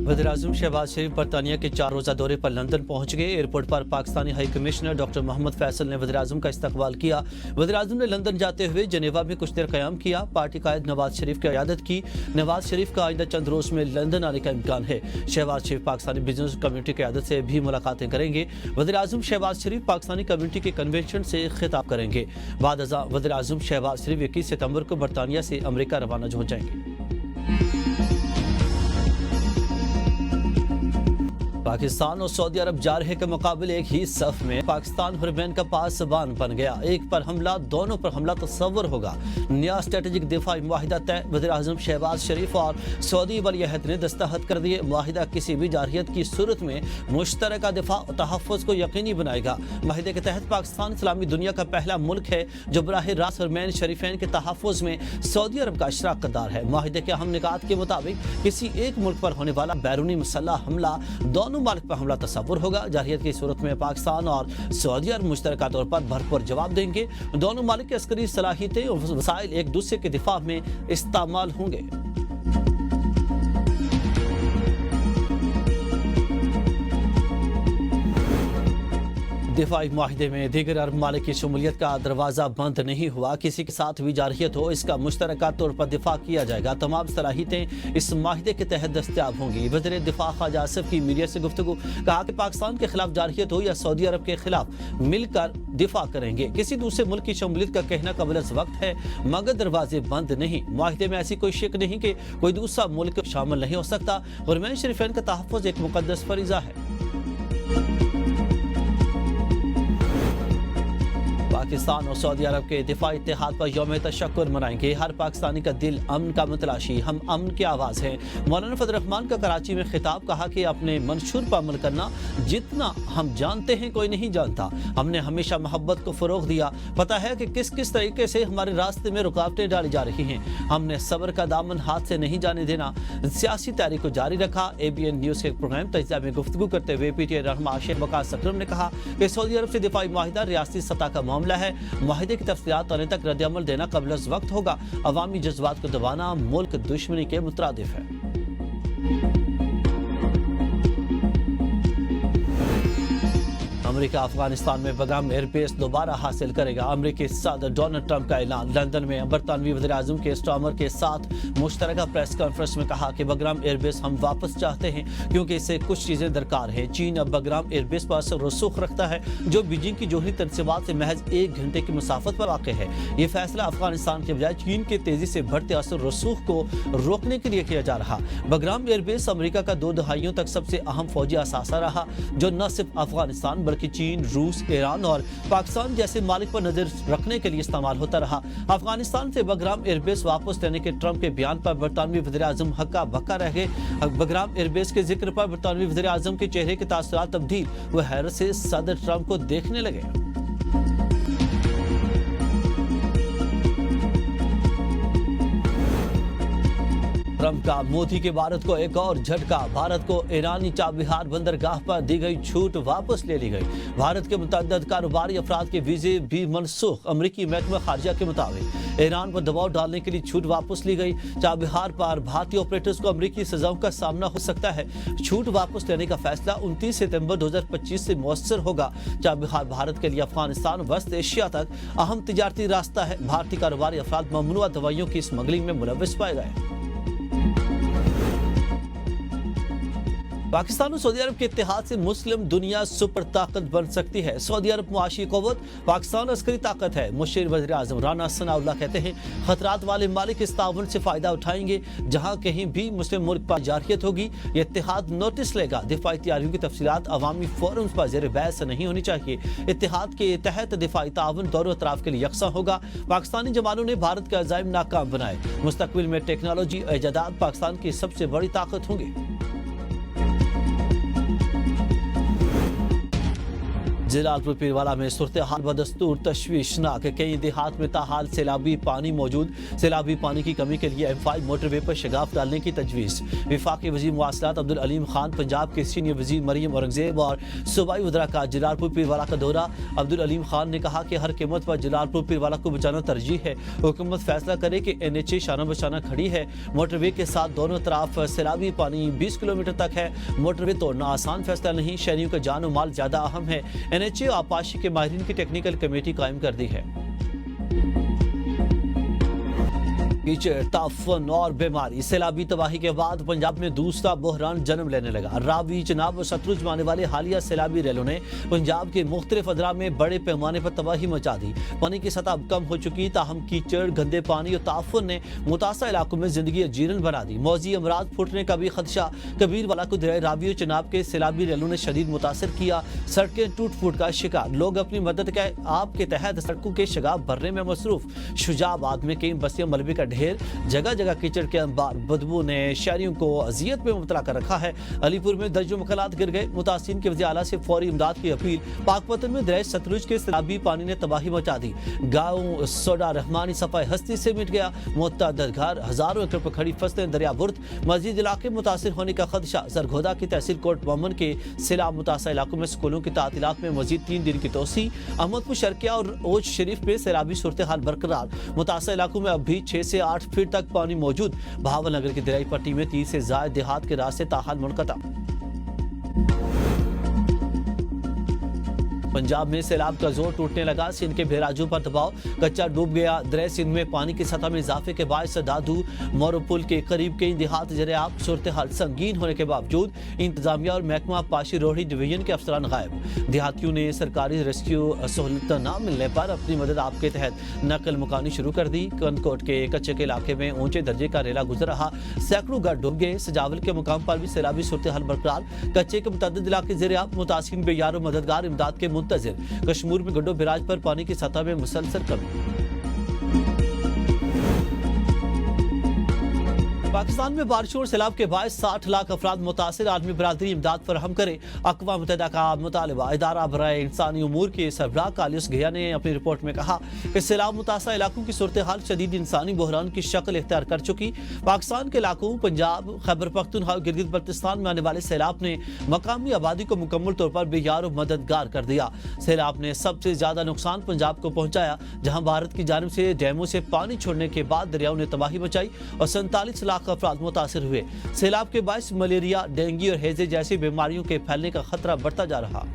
वज़ीर-ए-आज़म शहबाज शरीफ बरतानिया के 4 रोज़ा दौरे पर लंदन पहुंच गए। एयरपोर्ट पर Pakistani high commissioner doctor Mohammad Faisal ने वज़ीर-ए-आज़म का इस्तकबाल किया। वज़ीर-ए-आज़म ने लंदन जाते हुए जेनेवा में कुछ देर क़याम किया। पार्टी कायद नवाज शरीफ की क़यादत की। नवाज शरीफ का आइंदा चंद रोज़ में लंदन आने का इम्कान है। शहबाज शरीफ पाकिस्तानी बिजनेस कम्युनिटी की क़यादत से भी मुलाकातें करेंगे। वज़ीर-ए-आज़म शहबाज शरीफ पाकिस्तानी कम्युनिटी के कन्वेंशन से खिताब करेंगे। बाद अज़ां वज़ीर-ए-आज़म शहबाज शरीफ 21 सितंबर को बरतानिया से अमरीका रवाना हो जाएंगे। पाकिस्तान और सऊदी अरब जारहे के मुकाबले एक ही सफ में। पाकिस्तान हुरमैन का पासबान बन गया। एक पर हमला, दोनों पर हमला तस्वर होगा। नया स्ट्रेटेजिक दिफाई मुआहिदा तय। वज़ीर-ए-आज़म शहबाज शरीफ और सऊदी वली-अहद ने दस्तखत कर दिए। मुआहिदा किसी भी जारहियत की सूरत में मुश्तरका दिफा और तहफ़्फ़ुज़ को यकीनी बनाएगा। मुआहिदे के तहत पाकिस्तान इस्लामी दुनिया का पहला मुल्क है जो बराह रास्त हुरमैन शरीफैन के तहफ़्फ़ुज़ में सऊदी अरब का शराकतदार है। मुआहिदे के अहम निकात के मुताबिक किसी एक मुल्क पर होने वाला बैरूनी मसल्ह हमला दोनों मालिक पर हमला तस्वुर होगा। जारहियत की सूरत में पाकिस्तान और सऊदी अरब मुश्तरका तौर पर भरपूर जवाब देंगे। दोनों मालिक की अस्करी सलाहियतें और वसाइल एक दूसरे के दिफा में इस्तेमाल होंगे। दिफाई मुआहिदे में दीगर अरब मालिक की शमूलियत का दरवाज़ा बंद नहीं हुआ। किसी के साथ भी जारहियत हो, इसका मुश्तरका तौर पर दिफा किया जाएगा। तमाम सलाहियतें इस माहिदे के तहत दस्तियाब होंगी। वज़ीर दिफा ख्वाजा आसिफ की मीडिया से गुफ्तगू, कहा कि पाकिस्तान के खिलाफ जारहियत हो या सऊदी अरब के खिलाफ मिलकर दिफा करेंगे। किसी दूसरे मुल्क की शमूलियत का कहना कबल वक्त है, मगर दरवाजे बंद नहीं। मुआहिदे में ऐसी कोई शक नहीं कि कोई दूसरा मुल्क शामिल नहीं हो सकता। हुरमैन शरीफैन का तहफ़्फ़ुज़ एक मुक़द्दस फरीज़ा है। पाकिस्तान और सऊदी अरब के दिफाई इत्तेहाद पर यौम तशक्कुर मनाएंगे। हर पाकिस्तानी का दिल अमन का मतलाशी, हम अमन की आवाज़ हैं। मौलाना फजल रहमान का कराची में खिताब, कहा कि अपने मंशूर पर अमल करना जितना हम जानते हैं कोई नहीं जानता। हमने हमेशा मोहब्बत को फ़रोग़ दिया। पता है कि किस किस तरीके से हमारे रास्ते में रुकावटें डाली जा रही हैं। हमने सब्र का दामन हाथ से नहीं जाने देना। सियासी तहरीक को जारी रखा। ABN न्यूज़ के प्रोग्राम तजिया में गुफ्तगू करते हुए PTI रहनुमा शेख वकास अकरम ने कहा कि सऊदी अरब से दिफाई मुआहिदा रियासती सतह का मामला है। मुआहिदे की तफसीलात आने तक रद्द-ए-अमल देना कबल वक्त होगा। अवामी जज्बात को दबाना मुल्क दुश्मनी के मुतरादिफ है। अमेरिका अफगानिस्तान में बगाम एयरबेस दोबारा हासिल करेगा। अमेरिकी सदर डोनाल्ड ट्रंप का ऐलान। लंदन में बरतानवी वज़ीर-ए-आज़म के स्टामर के साथ मुश्तरका प्रेस कॉन्फ्रेंस में कहा कि बग्राम एयरबेस हम वापस चाहते हैं क्योंकि इससे कुछ चीज़ें दरकार हैं। चीन अब बग्राम एयरबेस पर असर रसूख रखता है जो बीजिंग की जोहरी तनसीबात से महज 1 घंटे की मुसाफत पर वाक़ है। ये फैसला अफगानिस्तान के बजाय चीन के तेज़ी से बढ़ते असर रसूख को रोकने के लिए किया जा रहा। बग्राम एयरबेस अमेरिका का 2 दहाइयों तक सबसे अहम फौजी असासा रहा जो न सिर्फ अफगानिस्तान बल्कि चीन, रूस, ईरान और पाकिस्तान जैसे मालिक पर नजर रखने के लिए इस्तेमाल होता रहा। अफगानिस्तान से बग्राम एयरबेस वापस लेने के ट्रंप के बयान पर बरतानवी वज़ीर-ए-आज़म हक्का बक्का रह गए। बग्राम एयरबेस के जिक्र पर बरतानवी वज़ीर-ए-आज़म के चेहरे के तासुरात तब्दील, वह हैरत से सदर ट्रंप को देखने लगे। ट्रंप का मोदी के भारत को एक और झटका। भारत को ईरानी चाबहार बंदरगाह पर दी गई छूट वापस ले ली गई। भारत के मुतअद्दिद कारोबारी अफराद के वीजे भी मनसूख। अमरीकी महकमा खारजा के मुताबिक ईरान पर दबाव डालने के लिए छूट वापस ली गई। चाबहार पर भारतीय ऑपरेटर्स को अमरीकी सजाओं का सामना हो सकता है। छूट वापस लेने का फैसला 29 सितंबर 2025 से मौसर होगा। चाबहार भारत के लिए अफगानिस्तान और वेस्ट एशिया तक अहम तिजारती रास्ता है। भारतीय कारोबारी अफराद ममनुआ दवाइयों की स्मगलिंग में मुलव्वस पाए गए। पाकिस्तान और सऊदी अरब के इत्तेहाद से मुस्लिम दुनिया सुपर ताकत बन सकती है। सऊदी अरब मुआशी क़ुव्वत, पाकिस्तान अस्करी ताकत है। मुशीर वज़ीर-ए-आज़म राना सनाउल्लाह कहते हैं खतरात वाले मालिक इस ताउन से फ़ायदा उठाएंगे। जहाँ कहीं भी मुस्लिम मुल्क पर जारहियत होगी ये इत्तेहाद नोटिस लेगा। दिफाई तैयारियों की तफसीलात अवामी फोरम्स पर ज़ेर बहस नहीं होनी चाहिए। इत्तेहाद के तहत दिफाई ताउन दोनों अतराफ के लिए यकसा होगा। पाकिस्तानी जवानों ने भारत के अज़ाइम नाकाम बनाए। मुस्तक़बिल में टेक्नोलॉजी और इजादात पाकिस्तान की सबसे बड़ी ताकत होंगी। जलालपुर पीरवाला में सूरत-ए-हाल बदस्तूर तशवीशनाक, कई देहात में ताहाल सैलाबी पानी मौजूद। सैलाबी पानी की कमी के लिए M5 मोटरवे पर शगाफ डालने की तजवीज़। वफाकी वज़ीर मवासलात अब्दुल अलीम खान, पंजाब के सीनियर वज़ीर मरियम औरंगजेब और सूबाई वज़रा का जलालपुर पीरवाला का दौरा। अब्दुल अलीम खान ने कहा कि हर कीमत पर जलालपुर पीरवाला को बचाना तरजीह है। हुकूमत फैसला करे कि NHA शाना बशाना खड़ी है। मोटरवे के साथ दोनों तरफ सैलाबी पानी 20 किलोमीटर तक है। मोटरवे तोड़ना आसान फैसला नहीं, शहरियों का जान और माल ज्यादा अहम है। NHA आपाशी के माहिरीन की टेक्निकल कमेटी कायम कर दी है। कीचड़, ताफन और बीमारी। सैलाबी तबाही के बाद पंजाब में दूसरा बहरान जन्म लेने लगा। रावी, चनाब और सतलुज में आने वाले हालिया सैलाबी रैलों ने पंजाब के मुख्तलिफ अदरा में बड़े पैमाने पर तबाही मचा दी। पानी की सतह अब कम हो चुकी, ताहम कीचड़, गंदे पानी और ताफन ने मुतासर इलाकों में जिंदगी अजीरन बना दी। मौजी अमराज फुटने का भी खदशा। कबीरवाला को दरिया रावी और चनाब के सैलाबी रैलों ने शदीद मुतासर किया। सड़कें टूट फूट का शिकार। लोग अपनी मदद के आप के तहत सड़कों के शगाफ भरने में मसरूफ। शुजाबाद में कई बस्तियां मलबे का ढेर, जगह जगह कीचड़ के अंबार। बदबू ने शहरियों को अजियत में मुबतला कर रखा है। अलीपुर में दर्जों मकानात गिर गए। मुतासिन के वज़ीर आला से फौरी इमदाद की अपील। पाकपतन में दरिया सतलुज के सैलाबी पानी ने तबाही मचा दी। गाँव सोडा रहमानी सफाई हस्ती से मिट गया। मुतअद्दिद घर, हजारों एकड़ पर खड़ी फसलें दरिया बुर्द। मजीद इलाके मुतासिर होने का खदशा। सरगोदा की तहसील कोट मोमन के सैलाब मुतासर इलाकों में स्कूलों की तातीलात में मजीद 3 दिन की तोसी। अहमदपुर शर्किया और ओज शरीफ में सैलाबी सूरत हाल बरकरार। मुतासर इलाकों में अब भी 6 से 8 फीट तक पानी मौजूद। भावल नगर की दरियाई पट्टी में 30 से ज्यादा देहात के रास्ते ताहाल मुनक़ता। पंजाब में सैलाब का जोर टूटने लगा। सिंध के बेराजों पर दबाव, कच्चा डूब गया। दरिया सिंध में पानी की सतह में इजाफे के बायस दादू मोरो पुल के करीब कई देहात जरियाब। सूरत हाल संगीन होने के बावजूद इंतजामिया और महकमा पाशी रोहड़ी डिवीजन के अफसरान गायब। देहातियों ने सरकारी रेस्क्यू सहूलत न मिलने पर अपनी मदद आपके तहत नकल मुकानी शुरू कर दी। कनकोट के कच्चे के इलाके में ऊंचे दर्जे का रेला गुजर रहा। सैकड़ों घर डूब गए। सजावल के मुकाम पर भी सैलाबी सूरत हाल बरकरार। कच्चे के मुतअद्दिद इलाके जरियाब। मुतासिन बेयार और मददगार इमदाद के मुंतज़िर। कश्मीर में गड्डो बिराज पर पानी की सतह में मुसलसल कमी। पाकिस्तान में बारिशों और सैलाब के बायस 60 लाख अफराद मुतासिर। आलमी बरादरी इमदाद फराहम करे। अक़वाम मुत्तहिदा का मुतालबा। इदारा बराए इंसानी उमूर के सरबराह कालिस गया ने अपनी रिपोर्ट में कहा कि सैलाब मुतासर इलाकों की सूरत हाल शदीद इंसानी बहरान की शक्ल इख्तियार कर चुकी। पाकिस्तान के इलाकों पंजाब, खैबर पख्तूनख्वा और गिलगित बल्तिस्तान में आने वाले सैलाब ने मकामी आबादी को मुकम्मल तौर पर बेयार और मददगार कर दिया। सैलाब ने सबसे ज्यादा नुकसान पंजाब को पहुंचाया, जहां भारत की जानिब से डैमों से पानी छोड़ने के बाद दरियाओं ने तबाही मचाई और 47 लाख अफराद मुतासिर हुए। सैलाब के बायस मलेरिया, डेंगू और हैजे जैसी बीमारियों के फैलने का खतरा बढ़ता जा रहा।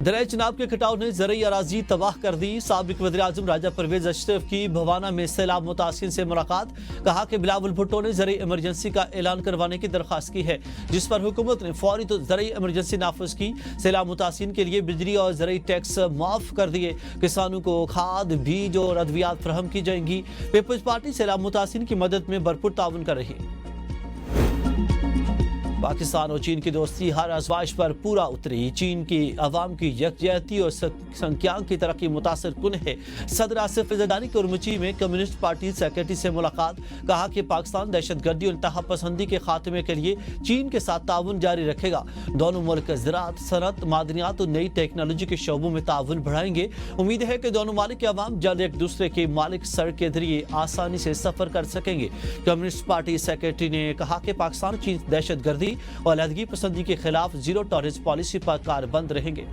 दरिया चनाब के कटाव ने ज़रई अराजी तबाह कर दी। साबिक वज़ीर-ए-आज़म राजा परवेज अशरफ की भवाना में सैलाब मुतासिन से मुलाकात। कहा कि बिलावल भुट्टो ने ज़रई इमरजेंसी का ऐलान करवाने की दरख्वास्त की है, जिस पर हुकूमत ने फौरी तो ज़रई इमरजेंसी नाफिज की। सैलाब मुतासिन के लिए बिजली और ज़रई टैक्स माफ कर दिए। किसानों को खाद, बीज और अद्वियात फराहम की जाएंगी। पीपल्स पार्टी सैलाब मुतासिन की मदद में भरपूर ताउन कर रही। पाकिस्तान और चीन की दोस्ती हर आजमाइश पर पूरा उतरी। चीन की अवाम की यकजहती और संख्यांक की तरक्की मुतासर कुन है। सदर आसिफ ज़रदारी की उर्मुची में कम्युनिस्ट पार्टी सेक्रेटरी से मुलाकात। कहा कि पाकिस्तान दहशतगर्दी और इंतहा पसंदी के खात्मे के लिए चीन के साथ ताउन जारी रखेगा। दोनों मुल्क ज़राअत, सनत, मादनियात और नई टेक्नोलॉजी के शोबों में ताउन बढ़ाएंगे। उम्मीद है कि दोनों मालिक के अवाम जल्द एक दूसरे के मालिक सड़क के जरिए आसानी से सफर कर सकेंगे। कम्युनिस्ट पार्टी सेक्रेटरी ने कहा कि पाकिस्तान चीन दहशतगर्दी और अलहदगी पसंदी के खिलाफ जीरो टॉलरेंस पॉलिसी पर कारबंद रहेंगे।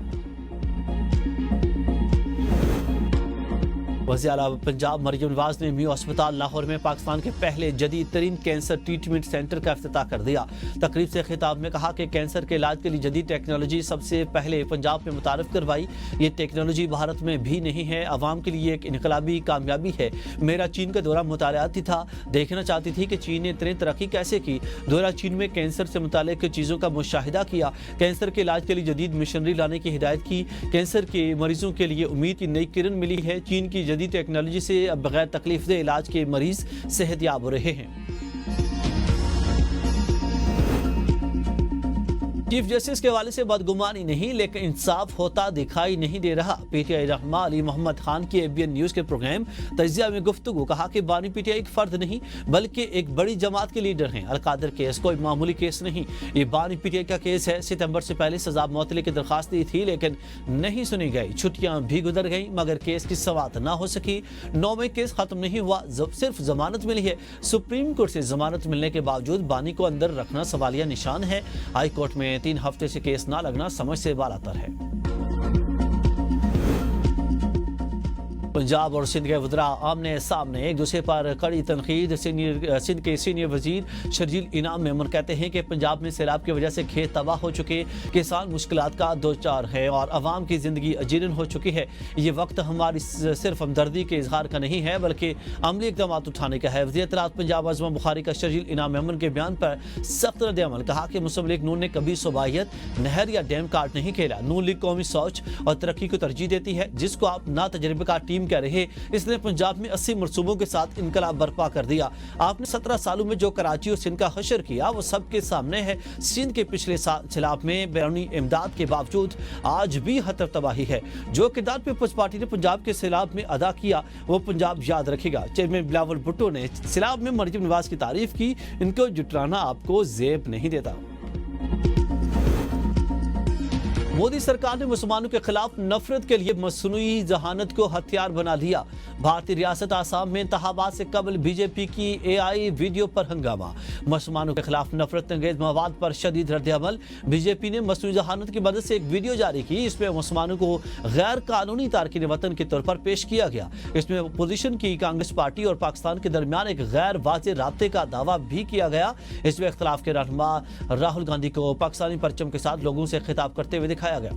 वज़ीर आला पंजाब मरियम नवाज ने मियो अस्पताल लाहौर में पाकिस्तान के पहले जदीद तरीन कैंसर ट्रीटमेंट सेंटर का इफ्तिताह कर दिया। तकरीब से खिताब में कहा कि कैंसर के इलाज के लिए जदीद टेक्नोलॉजी सबसे पहले पंजाब में मुतारफ करवाई। ये टेक्नोलॉजी भारत में भी नहीं है, अवाम के लिए एक इनकलाबी कामयाबी है। मेरा चीन का दौरा मुतालियाती था, देखना चाहती थी कि चीन ने इतनी तरक्की कैसे की। दौरा चीन में कैंसर से मुतालिक चीज़ों का मुशाहिदा किया। कैंसर के इलाज के लिए जदीद मिशनरी लाने की हिदायत की। कैंसर के मरीजों के लिए उम्मीद की नई किरण मिली है। चीन की जदीद टेक्नोलॉजी से अब बगैर तकलीफ दे इलाज के मरीज सेहतयाब हो रहे हैं। چیف جسٹس کے حوالے سے بدگمانی نہیں لیکن انصاف ہوتا دکھائی نہیں دے رہا۔ پی ٹی آئی رہنما علی محمد خان کی ABN نیوز کے پروگرام تجزیہ میں گفتگو، کہا کہ بانی پی ٹی آئی ایک فرد نہیں بلکہ ایک بڑی جماعت کے لیڈر ہیں۔ القادر کیس کوئی معمولی کیس نہیں، یہ بانی پی ٹی آئی کا کیس ہے۔ ستمبر سے پہلے سزا معطلی کی درخواست دی تھی لیکن نہیں سنی گئی، چھٹیاں بھی گزر گئیں مگر کیس کی سماعت نہ ہو سکی۔ 9 میں کیس ختم نہیں ہوا، صرف ضمانت ملی ہے۔ سپریم کورٹ سے ضمانت ملنے کے باوجود بانی کو اندر رکھنا سوالیہ نشان ہے۔ ہائی کورٹ میں 3 ہفتے سے کیس نہ لگنا سمجھ سے بالاتر ہے۔ پنجاب اور سندھ کے وزراء آمنے سامنے ایک دوسرے پر کڑی تنقید۔ سندھ کے سینئر وزیر شرجیل انعام میمن کہتے ہیں کہ پنجاب میں سیلاب کی وجہ سے کھیت تباہ ہو چکے، کسان مشکلات کا دوچار ہے اور عوام کی زندگی اجیرن ہو چکی ہے۔ یہ وقت ہماری صرف ہمدردی کے اظہار کا نہیں ہے بلکہ عملی اقدامات اٹھانے کا ہے۔ وزیر اطلاعات پنجاب عظمہ بخاری کا شرجیل انعام میمن کے بیان پر سخت رد عمل، کہا کہ مسلم لیگ نون نے کبھی صوبائیت، نہر یا ڈیم کارڈ نہیں کھیلا۔ نون لیگ قومی سوچ اور ترقی کو ترجیح دیتی ہے، جس کو آپ نا تجربے کا ٹیم کہہ رہے۔ اس نے پنجاب میں 80 منصوبوں کے ساتھ انقلاب برپا کر دیا۔ آپ نے 17 سالوں میں جو کراچی اور سندھ کا حشر کیا وہ سب کے سامنے ہے۔ سندھ کے پچھلے سیلاب میں بیرونی امداد کے باوجود آج بھی خطر تباہی ہے۔ جو کردار پیپلز پارٹی نے پنجاب کے سیلاب میں ادا کیا وہ پنجاب یاد رکھے گا۔ چیئرمین بلاول بھٹو نے سیلاب میں مریم نواز کی تعریف کی، ان کو جٹلانا آپ کو زیب نہیں دیتا۔ مودی سرکار نے مسلمانوں کے خلاف نفرت کے لیے مصنوعی ذہانت کو ہتھیار بنا لیا۔ بھارتی ریاست آسام میں انتخابات سے قبل بی جے پی کی AI ویڈیو پر ہنگامہ۔ مسلمانوں کے خلاف نفرت انگیز مواد پر شدید رد عمل۔ بی جے پی نے مصنوعی ذہانت کی مدد سے ایک ویڈیو جاری کی، اس میں مسلمانوں کو غیر قانونی تارکین وطن کے طور پر پیش کیا گیا۔ اس میں اپوزیشن کی کانگریس پارٹی اور پاکستان کے درمیان ایک غیر واضح رابطے کا دعویٰ بھی کیا گیا۔ اس میں اختلاف کے رہنما راہل گاندھی کو پاکستانی پرچم کے ساتھ لوگوں سے خطاب کرتے ہوئے دکھایا گیا۔